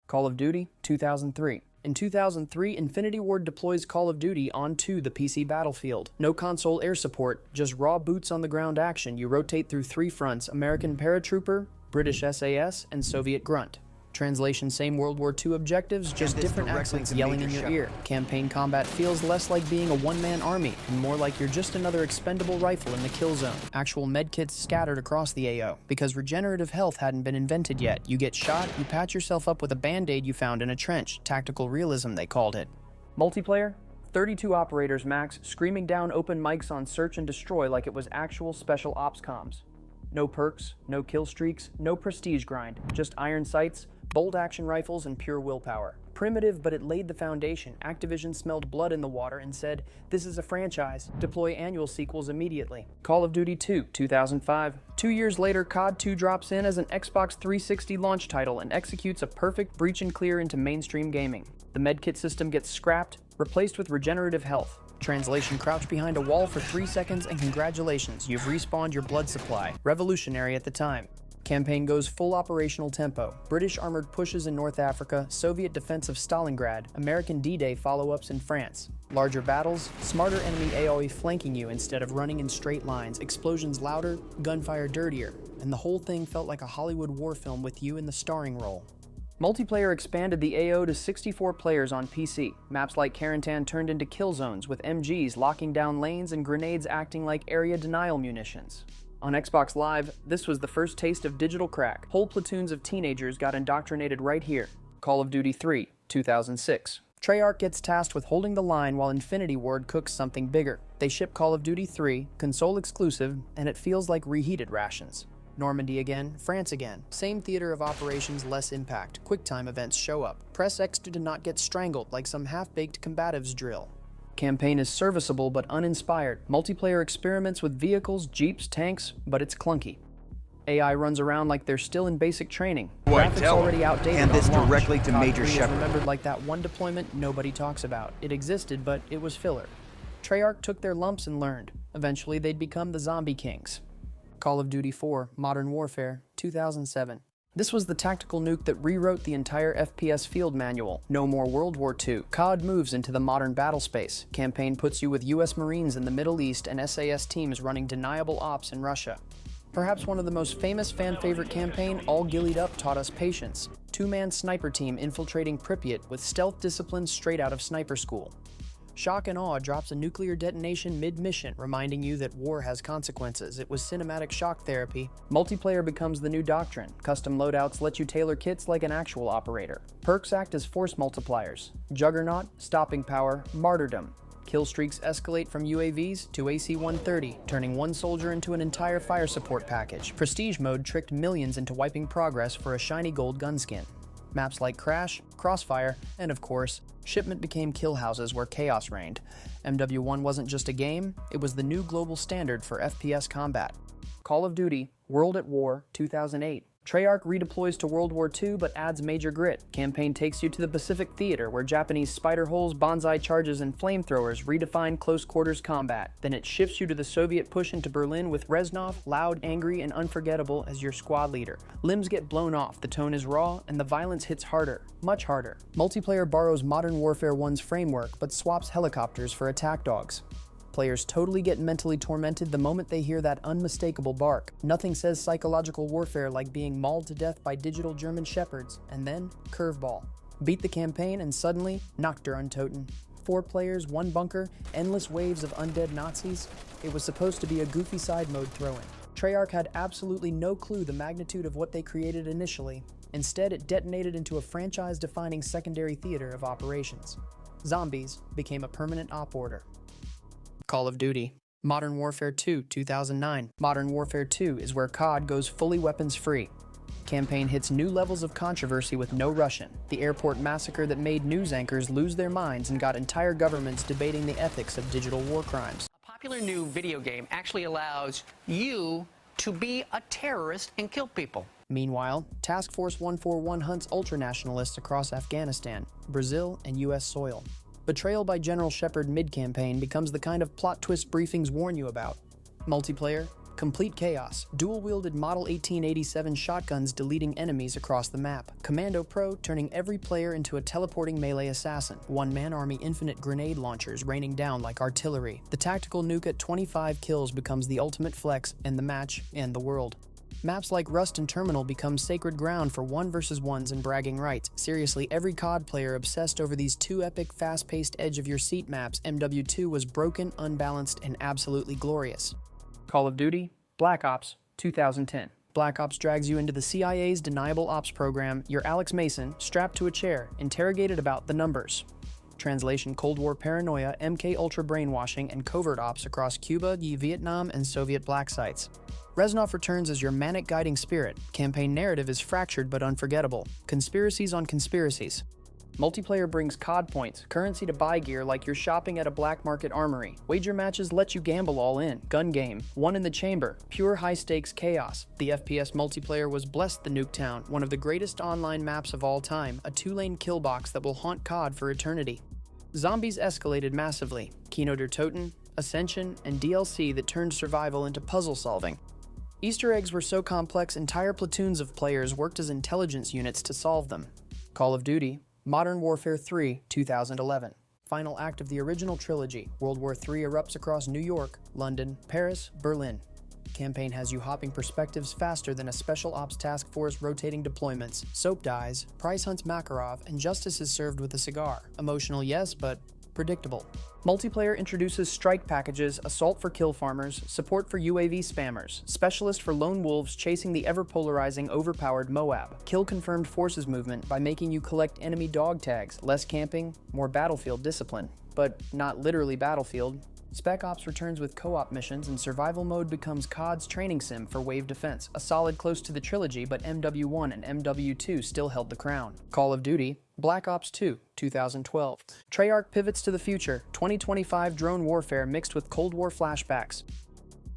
Call of Duty 2003. In 2003, Infinity Ward deploys Call of Duty onto the PC battlefield. No console air support, just raw boots-on-the-ground action. You rotate through three fronts: American paratrooper, British SAS, and Soviet grunt. Translation: same World War II objectives, just different accents yelling in your ear. Campaign combat feels less like being a one-man army, and more like you're just another expendable rifle in the kill zone. Actual medkits scattered across the AO. Because regenerative health hadn't been invented yet. You get shot, you patch yourself up with a band-aid you found in a trench. Tactical realism, they called it. Multiplayer? 32 operators max, screaming down open mics on search and destroy like it was actual special ops comms. No perks, no kill streaks, no prestige grind, just iron sights, bolt action rifles, and pure willpower. Primitive, but it laid the foundation. Activision smelled blood in the water and said, "This is a franchise. Deploy annual sequels immediately." Call of Duty 2, 2005. 2 years later, COD 2 drops in as an Xbox 360 launch title and executes a perfect breach and clear into mainstream gaming. The medkit system gets scrapped, replaced with regenerative health. Translation: crouch behind a wall for 3 seconds and congratulations, you've respawned your blood supply. Revolutionary at the time. Campaign goes full operational tempo. British armored pushes in North Africa, Soviet defense of Stalingrad, American D-Day follow-ups in France. Larger battles, smarter enemy AoE flanking you instead of running in straight lines, explosions louder, gunfire dirtier, and the whole thing felt like a Hollywood war film with you in the starring role. Multiplayer expanded the AO to 64 players on PC. Maps like Carentan turned into kill zones, with MGs locking down lanes and grenades acting like area denial munitions. On Xbox Live, this was the first taste of digital crack. Whole platoons of teenagers got indoctrinated right here. Call of Duty 3, 2006. Treyarch gets tasked with holding the line while Infinity Ward cooks something bigger. They ship Call of Duty 3, console exclusive, and it feels like reheated rations. Normandy again, France again. Same theater of operations, less impact. QuickTime events show up. Press X to not get strangled like some half-baked combatives drill. Campaign is serviceable but uninspired. Multiplayer experiments with vehicles, jeeps, tanks, but it's clunky. AI runs around like they're still in basic training. Graphics already outdated. And this on launch. directly to COD Major 3 is Shepard. remembered like that one deployment nobody talks about. It existed, but it was filler. Treyarch took their lumps and learned. Eventually, they'd become the zombie kings. Call of Duty 4, Modern Warfare, 2007. This was the tactical nuke that rewrote the entire FPS field manual. No more World War II. COD moves into the modern battle space. Campaign puts you with US Marines in the Middle East and SAS teams running deniable ops in Russia. Perhaps one of the most famous fan-favorite campaign, All Gillied Up, taught us patience. Two-man sniper team infiltrating Pripyat with stealth discipline straight out of sniper school. Shock and Awe drops a nuclear detonation mid-mission, reminding you that war has consequences. It was cinematic shock therapy. Multiplayer becomes the new doctrine. Custom loadouts let you tailor kits like an actual operator. Perks act as force multipliers. Juggernaut, stopping power, martyrdom. Kill streaks escalate from UAVs to AC-130, turning one soldier into an entire fire support package. Prestige mode tricked millions into wiping progress for a shiny gold gunskin. Maps like Crash, Crossfire, and of course, Shipment became kill houses where chaos reigned. MW1 wasn't just a game, it was the new global standard for FPS combat. Call of Duty, World at War, 2008. Treyarch redeploys to World War II but adds major grit. Campaign takes you to the Pacific Theater where Japanese spider holes, bonsai charges, and flamethrowers redefine close quarters combat. Then it shifts you to the Soviet push into Berlin with Reznov, loud, angry, and unforgettable as your squad leader. Limbs get blown off, the tone is raw, and the violence hits harder, much harder. Multiplayer borrows Modern Warfare 1's framework but swaps helicopters for attack dogs. Players totally get mentally tormented the moment they hear that unmistakable bark. Nothing says psychological warfare like being mauled to death by digital German shepherds, and then, curveball. Beat the campaign and suddenly, Nachter untoten. 4 players, 1 bunker, endless waves of undead Nazis. It was supposed to be a goofy side mode throw-in. Treyarch had absolutely no clue the magnitude of what they created initially. Instead, it detonated into a franchise-defining secondary theater of operations. Zombies became a permanent op order. Call of Duty, Modern Warfare 2, 2009. Modern Warfare 2 is where COD goes fully weapons-free. Campaign hits new levels of controversy with no Russian. The airport massacre that made news anchors lose their minds and got entire governments debating the ethics of digital war crimes. A popular new video game actually allows you to be a terrorist and kill people. Meanwhile, Task Force 141 hunts ultranationalists across Afghanistan, Brazil, and US soil. Betrayal by General Shepard mid-campaign becomes the kind of plot twist briefings warn you about. Multiplayer, Complete chaos. Dual-wielded Model 1887 shotguns deleting enemies across the map. Commando Pro turning every player into a teleporting melee assassin. One-man army infinite grenade launchers raining down like artillery. The tactical nuke at 25 kills becomes the ultimate flex in the match and the world. Maps like Rust and Terminal become sacred ground for 1v1s and bragging rights. Seriously, every COD player obsessed over these two epic, fast-paced edge-of-your-seat maps. MW2 was broken, unbalanced, and absolutely glorious. Call of Duty, Black Ops, 2010. Black Ops drags you into the CIA's deniable ops program. You're Alex Mason, strapped to a chair, interrogated about the numbers. Translation: Cold War paranoia, MK Ultra brainwashing, and covert ops across Cuba, Vietnam, and Soviet black sites. Reznov returns as your manic guiding spirit. Campaign narrative is fractured but unforgettable. Conspiracies on conspiracies. Multiplayer brings COD points, currency to buy gear like you're shopping at a black market armory. Wager matches let you gamble all in. Gun game, one in the chamber, pure high-stakes chaos. The FPS multiplayer was Blessed the Nuketown, one of the greatest online maps of all time, a two-lane kill box that will haunt COD for eternity. Zombies escalated massively. Kino der Toten, Ascension, and DLC that turned survival into puzzle solving. Easter eggs were so complex, entire platoons of players worked as intelligence units to solve them. Call of Duty, Modern Warfare 3, 2011. Final act of the original trilogy. World War III erupts across New York, London, Paris, Berlin. Campaign has you hopping perspectives faster than a special ops task force rotating deployments. Soap dies, Price hunts Makarov, and justice is served with a cigar. Emotional, yes, but predictable. Multiplayer introduces strike packages, assault for kill farmers, support for UAV spammers, specialist for lone wolves chasing the ever-polarizing, overpowered Moab. Kill-confirmed forces movement by making you collect enemy dog tags, less camping, more battlefield discipline. But not literally battlefield. Spec Ops returns with co-op missions, and survival mode becomes COD's training sim for wave defense. A solid close to the trilogy, but MW1 and MW2 still held the crown. Call of Duty, Black Ops 2, 2012. Treyarch pivots to the future, 2025 drone warfare mixed with Cold War flashbacks.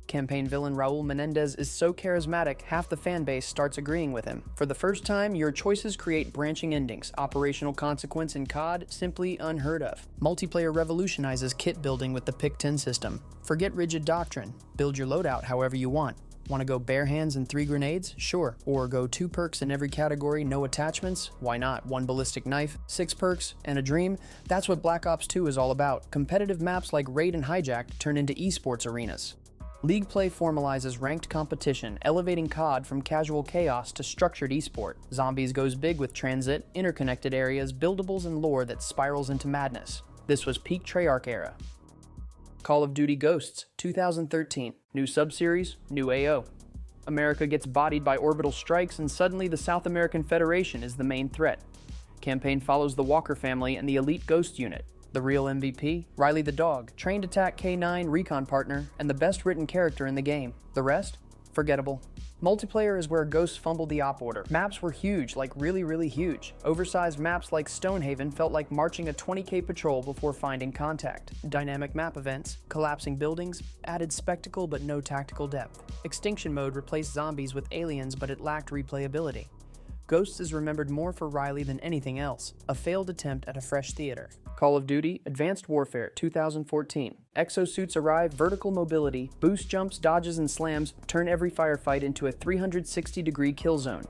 Campaign villain Raul Menendez is so charismatic, half the fanbase starts agreeing with him. For the first time, your choices create branching endings. Operational consequence in COD, simply unheard of. Multiplayer revolutionizes kit building with the Pick-10 system. Forget rigid doctrine. Build your loadout however you want. Want to go bare hands and 3 grenades? Sure. Or go 2 perks in every category, no attachments? Why not? 1 ballistic knife, 6 perks, and a dream? That's what Black Ops 2 is all about. Competitive maps like Raid and Hijacked turn into esports arenas. League play formalizes ranked competition, elevating COD from casual chaos to structured esport. Zombies goes big with transit, interconnected areas, buildables, and lore that spirals into madness. This was peak Treyarch era. Call of Duty Ghosts, 2013. New subseries, new AO. America gets bodied by orbital strikes, and suddenly the South American Federation is the main threat. Campaign follows the Walker family and the elite Ghost unit. The real MVP, Riley the dog, trained attack K9 recon partner, and the best written character in the game. The rest? Forgettable. Multiplayer is where Ghosts fumbled the op order. Maps were huge, like really huge. Oversized maps like Stonehaven felt like marching a 20k patrol before finding contact. Dynamic map events, collapsing buildings, added spectacle but no tactical depth. Extinction mode replaced zombies with aliens, but it lacked replayability. Ghosts is remembered more for Riley than anything else, a failed attempt at a fresh theater. Call of Duty Advanced Warfare 2014. Exosuits arrive, vertical mobility, boost jumps, dodges, and slams turn every firefight into a 360-degree kill zone.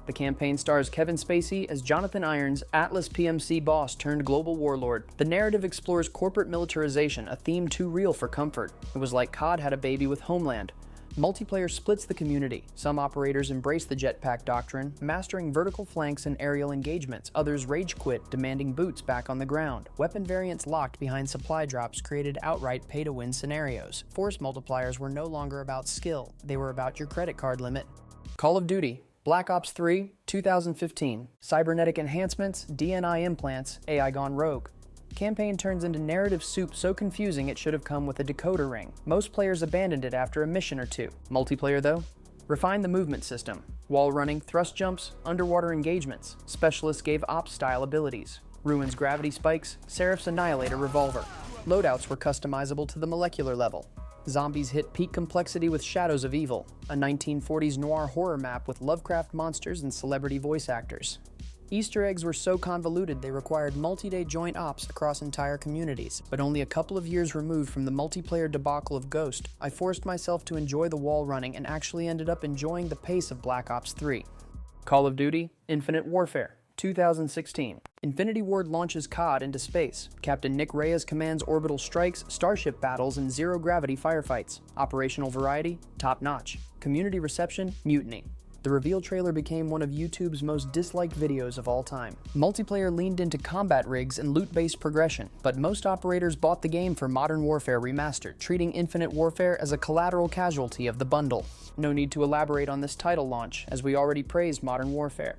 The campaign stars Kevin Spacey as Jonathan Irons, Atlas PMC boss turned global warlord. The narrative explores corporate militarization, a theme too real for comfort. It was like COD had a baby with Homeland. Multiplayer splits the community. Some operators embrace the jetpack doctrine, mastering vertical flanks and aerial engagements. Others rage quit, demanding boots back on the ground. Weapon variants locked behind supply drops created outright pay-to-win scenarios. Force multipliers were no longer about skill. They were about your credit card limit. Call of Duty, Black Ops 3, 2015. Cybernetic enhancements, DNI implants, AI gone rogue. Campaign turns into narrative soup so confusing it should have come with a decoder ring. Most players abandoned it after a mission or two. Multiplayer though? Refine the movement system. Wall running, thrust jumps, underwater engagements. Specialists gave ops-style abilities. Ruins gravity spikes, Seraph's Annihilator revolver. Loadouts were customizable to the molecular level. Zombies hit peak complexity with Shadows of Evil, a 1940s noir horror map with Lovecraft monsters and celebrity voice actors. Easter eggs were so convoluted they required multi-day joint ops across entire communities, but only a couple of years removed from the multiplayer debacle of Ghost, I forced myself to enjoy the wall running and actually ended up enjoying the pace of Black Ops 3. Call of Duty: Infinite Warfare, 2016. Infinity Ward launches COD into space. Captain Nick Reyes commands orbital strikes, starship battles, and zero-gravity firefights. Operational variety, top-notch. Community reception, mutiny. The reveal trailer became one of YouTube's most disliked videos of all time. Multiplayer leaned into combat rigs and loot-based progression, but most operators bought the game for Modern Warfare Remastered, treating Infinite Warfare as a collateral casualty of the bundle. No need to elaborate on this title launch, as we already praised Modern Warfare.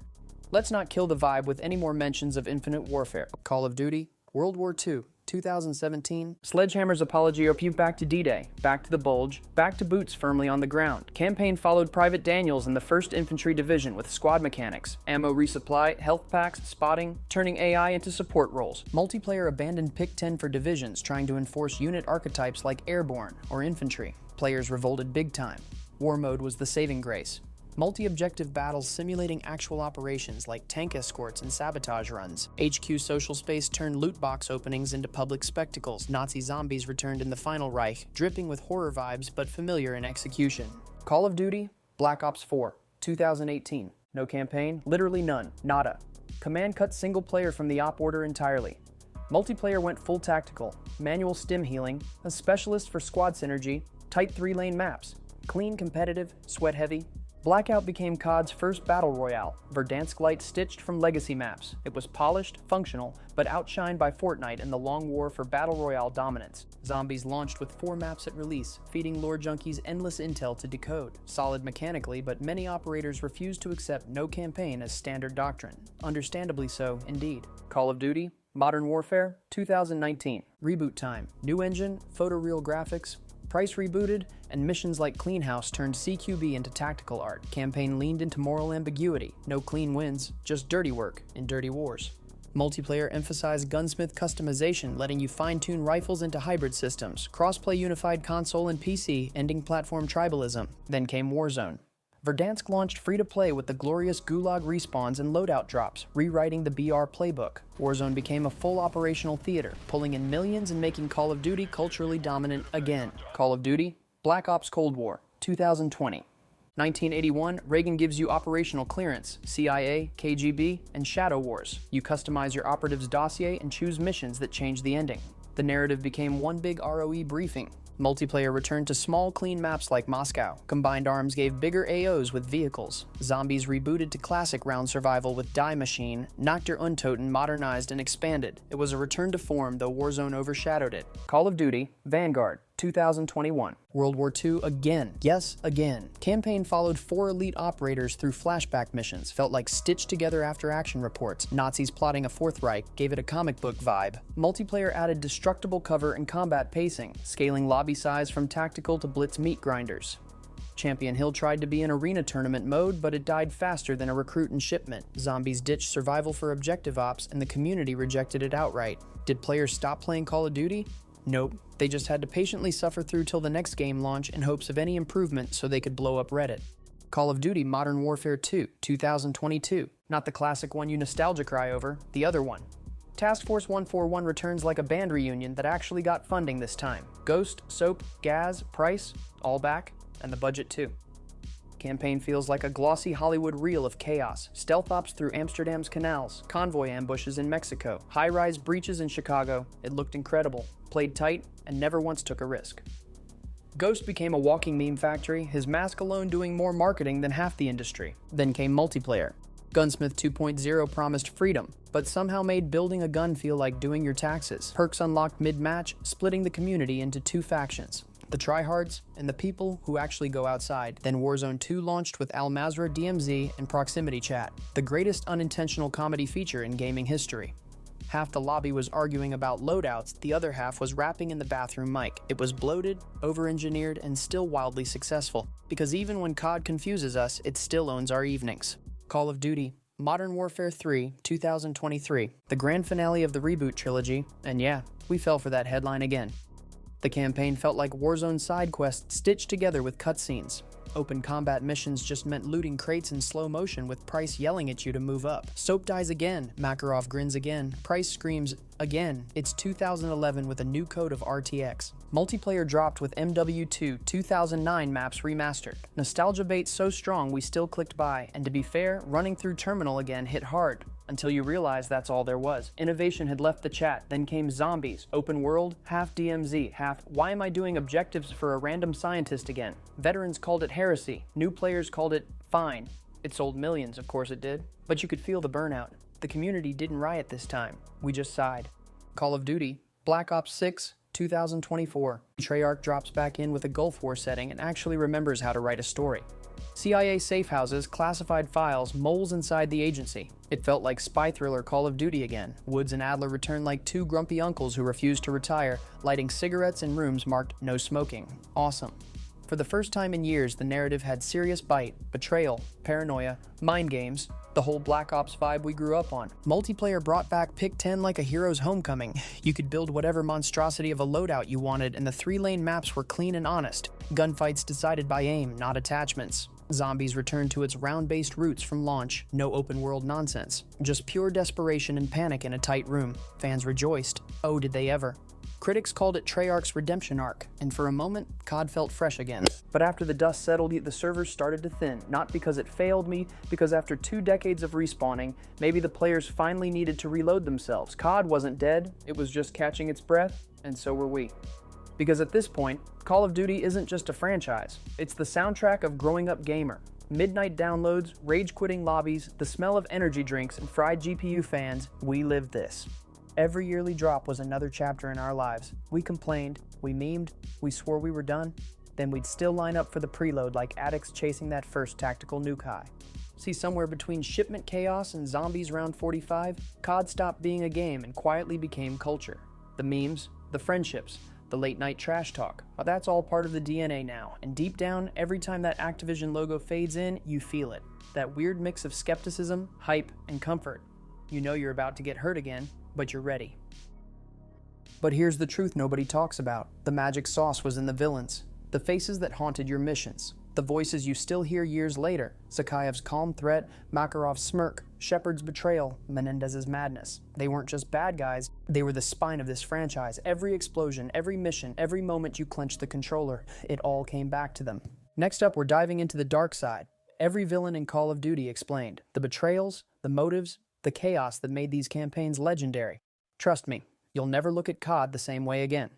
Let's not kill the vibe with any more mentions of Infinite Warfare. Call of Duty: World War II, 2017. Sledgehammer's apology of back to D-Day, back to the Bulge, back to boots firmly on the ground. Campaign followed Private Daniels in the 1st Infantry Division with squad mechanics, ammo resupply, health packs, spotting, turning AI into support roles. Multiplayer abandoned Pick 10 for divisions, trying to enforce unit archetypes like airborne or infantry. Players revolted big time. War mode was the saving grace. Multi-objective battles simulating actual operations like tank escorts and sabotage runs. HQ social space turned loot box openings into public spectacles. Nazi zombies returned in the final Reich, dripping with horror vibes but familiar in execution. Call of Duty: Black Ops 4, 2018. No campaign, literally none, nada. Command cut single player from the op order entirely. Multiplayer went full tactical, manual stim healing, a specialist for squad synergy, tight 3-lane maps, clean competitive, sweat heavy. Blackout became COD's first battle royale, Verdansk Light stitched from legacy maps. It was polished, functional, but outshined by Fortnite in the long war for battle royale dominance. Zombies launched with 4 maps at release, feeding lore junkies endless intel to decode. Solid mechanically, but many operators refused to accept no campaign as standard doctrine. Understandably so, indeed. Call of Duty: Modern Warfare, 2019. Reboot time, new engine, photoreal graphics, price rebooted, and missions like Clean House turned CQB into tactical art. Campaign leaned into moral ambiguity. No clean wins, just dirty work in dirty wars. Multiplayer emphasized gunsmith customization, letting you fine-tune rifles into hybrid systems. Crossplay unified console and PC, ending platform tribalism. Then came Warzone. Verdansk launched free-to-play with the glorious Gulag respawns and loadout drops, rewriting the BR playbook. Warzone became a full operational theater, pulling in millions and making Call of Duty culturally dominant again. Call of Duty: Black Ops Cold War, 2020. 1981, Reagan gives you operational clearance, CIA, KGB, and Shadow Wars. You customize your operative's dossier and choose missions that change the ending. The narrative became one big ROE briefing. Multiplayer returned to small, clean maps like Moscow. Combined Arms gave bigger AOs with vehicles. Zombies rebooted to classic round survival with Die Machine. Nacht der Untoten modernized and expanded. It was a return to form, though Warzone overshadowed it. Call of Duty: Vanguard, 2021. World War II again. Yes, again. Campaign followed 4 elite operators through flashback missions. Felt like stitched together after-action reports. Nazis plotting a 4th Reich gave it a comic book vibe. Multiplayer added destructible cover and combat pacing, scaling lobby size from tactical to blitz meat grinders. Champion Hill tried to be an arena tournament mode, but it died faster than a recruit and shipment. Zombies ditched survival for objective ops, and the community rejected it outright. Did players stop playing Call of Duty? Nope, they just had to patiently suffer through till the next game launch in hopes of any improvement so they could blow up Reddit. Call of Duty: Modern Warfare 2, 2022. Not the classic one you nostalgia cry over, the other one. Task Force 141 returns like a band reunion that actually got funding this time. Ghost, Soap, Gaz, Price, all back, and the budget too. Campaign feels like a glossy Hollywood reel of chaos. Stealth ops through Amsterdam's canals, convoy ambushes in Mexico, high-rise breaches in Chicago. It looked incredible, played tight, and never once took a risk. Ghost became a walking meme factory, his mask alone doing more marketing than half the industry. Then came multiplayer. Gunsmith 2.0 promised freedom, but somehow made building a gun feel like doing your taxes. Perks unlocked mid-match, splitting the community into 2 factions: the tryhards and the people who actually go outside. Then Warzone 2 launched with Al Mazrah DMZ and proximity chat, the greatest unintentional comedy feature in gaming history. Half the lobby was arguing about loadouts, the other half was rapping in the bathroom mic. It was bloated, over-engineered, and still wildly successful, because even when COD confuses us, it still owns our evenings. Call of Duty: Modern Warfare 3, 2023, the grand finale of the reboot trilogy, and yeah, we fell for that headline again. The campaign felt like Warzone side quests stitched together with cutscenes. Open combat missions just meant looting crates in slow motion with Price yelling at you to move up. Soap dies again, Makarov grins again, Price screams again. It's 2011 with a new code of RTX. Multiplayer dropped with MW2 2009 maps remastered. Nostalgia bait so strong we still clicked buy, and to be fair, running through Terminal again hit hard. Until you realize that's all there was. Innovation had left the chat, then came zombies, open world, half DMZ, half why am I doing objectives for a random scientist again? Veterans called it heresy, new players called it fine. It sold millions, of course it did, but you could feel the burnout. The community didn't riot this time, we just sighed. Call of Duty, Black Ops 6, 2024. Treyarch drops back in with a Gulf War setting and actually remembers how to write a story. CIA safe houses, classified files, moles inside the agency. It felt like spy thriller Call of Duty again. Woods and Adler returned like two grumpy uncles who refused to retire, lighting cigarettes in rooms marked no smoking. Awesome. For the first time in years, the narrative had serious bite, betrayal, paranoia, mind games, the whole Black Ops vibe we grew up on. Multiplayer brought back Pick 10 like a hero's homecoming. You could build whatever monstrosity of a loadout you wanted, and the 3-lane maps were clean and honest. Gunfights decided by aim, not attachments. Zombies returned to its round-based roots from launch, no open-world nonsense. Just pure desperation and panic in a tight room. Fans rejoiced. Oh, did they ever. Critics called it Treyarch's redemption arc, and for a moment, COD felt fresh again. But after the dust settled, the servers started to thin, not because it failed me, because after 2 decades of respawning, maybe the players finally needed to reload themselves. COD wasn't dead, it was just catching its breath, and so were we. Because at this point, Call of Duty isn't just a franchise, it's the soundtrack of growing up gamer. Midnight downloads, rage-quitting lobbies, the smell of energy drinks, and fried GPU fans, we lived this. Every yearly drop was another chapter in our lives. We complained, we memed, we swore we were done, then we'd still line up for the preload like addicts chasing that first tactical nuke high. See, somewhere between shipment chaos and zombies round 45, COD stopped being a game and quietly became culture. The memes, the friendships, the late-night trash talk. Well, that's all part of the DNA now, and deep down, every time that Activision logo fades in, you feel it. That weird mix of skepticism, hype, and comfort. You know you're about to get hurt again, but you're ready. But here's the truth nobody talks about. The magic sauce was in the villains. The faces that haunted your missions. The voices you still hear years later. Zakhaev's calm threat, Makarov's smirk, Shepard's betrayal, Menendez's madness. They weren't just bad guys, they were the spine of this franchise. Every explosion, every mission, every moment you clenched the controller, it all came back to them. Next up, we're diving into the dark side. Every villain in Call of Duty explained. The betrayals, the motives, the chaos that made these campaigns legendary. Trust me, you'll never look at COD the same way again.